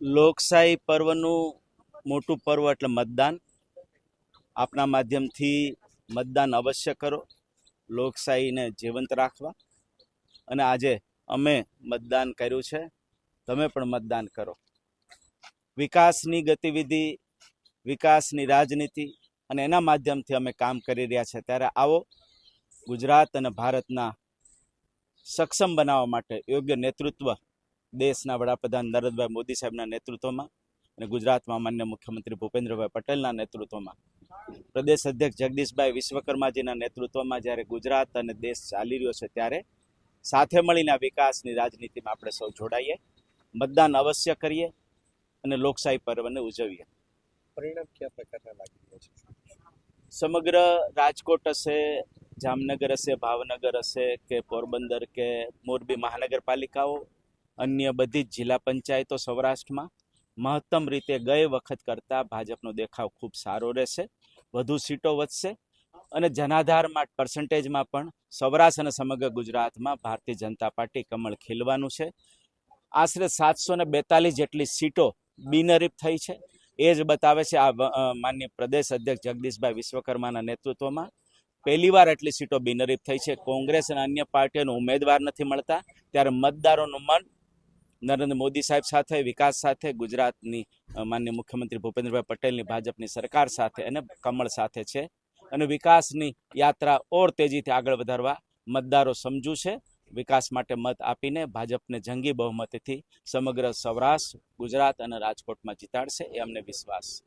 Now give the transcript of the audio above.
લોકશાહી પર્વનું મોટું પર્વ એટલે મતદાન. આપના માધ્યમથી મતદાન અવશ્ય કરો, લોકશાહીને જીવંત રાખવા. અને આજે અમે મતદાન કર્યું છે, તમે પણ મતદાન કરો. વિકાસની ગતિવિધિ, વિકાસની રાજનીતિ અને એના માધ્યમથી અમે કામ કરી રહ્યા છે. ત્યારે આવો ગુજરાત અને ભારતના સક્ષમ બનાવવા માટે યોગ્ય નેતૃત્વ દેશના વડાપ્રધાન નરેન્દ્રભાઈ મોદી સાહેબના નેતૃત્વમાં અને ગુજરાતમાં માન્ય મુખ્યમંત્રી ભૂપેન્દ્રભાઈ પટેલના નેતૃત્વમાં, પ્રદેશ અધ્યક્ષ જગદીશભાઈ વિશ્વકર્માજીના નેતૃત્વમાં જ્યારે ગુજરાત અને દેશ ચાલી રહ્યો છે, ત્યારે સાથે મળીને વિકાસની રાજનીતિમાં આપણે સૌ જોડાઈએ, મતદાન અવશ્ય કરીએ અને લોકશાહી પર્વને ઉજવીએ. પરિણામ કયા પ્રકારના લાગી રહ્યા છે? સમગ્ર રાજકોટ હશે, જામનગર હશે, ભાવનગર હશે કે પોરબંદર કે મોરબી મહાનગરપાલિકાઓ, અન્ય બધી જ જિલ્લા પંચાયતો સૌરાષ્ટ્રમાં મહત્તમ રીતે ગઈ વખત કરતાં ભાજપનો દેખાવ ખૂબ સારો રહેશે, વધુ સીટો વધશે અને જનાધારમાં પર્સન્ટેજમાં પણ સૌરાષ્ટ્ર અને સમગ્ર ગુજરાતમાં ભારતીય જનતા પાર્ટી કમળ ખીલવાનું છે. આશરે 742 જેટલી સીટો બિનહરીફ થઈ છે. એ જ બતાવે છે આ માનનીય પ્રદેશ અધ્યક્ષ જગદીશભાઈ વિશ્વકર્માના નેતૃત્વમાં પહેલીવાર એટલી સીટો બિનહરીફ થઈ છે. કોંગ્રેસ અને અન્ય પાર્ટીઓનો ઉમેદવાર નથી મળતા, ત્યારે મતદારોનું મન નરેન્દ્ર મોદી સાહેબ સાથે, વિકાસ સાથે, ગુજરાતની માનનીય મુખ્યમંત્રી ભૂપેન્દ્રભાઈ પટેલની ભાજપની સરકાર સાથે અને કમળ સાથે છે. અને વિકાસની યાત્રા ઓર તેજીથી આગળ વધારવા મતદારો સમજુ છે. વિકાસ માટે મત આપીને ભાજપને જંગી બહુમતીથી સમગ્ર સૌરાષ્ટ્ર, ગુજરાત અને રાજકોટમાં જીતાડશે, એ અમને વિશ્વાસ છે.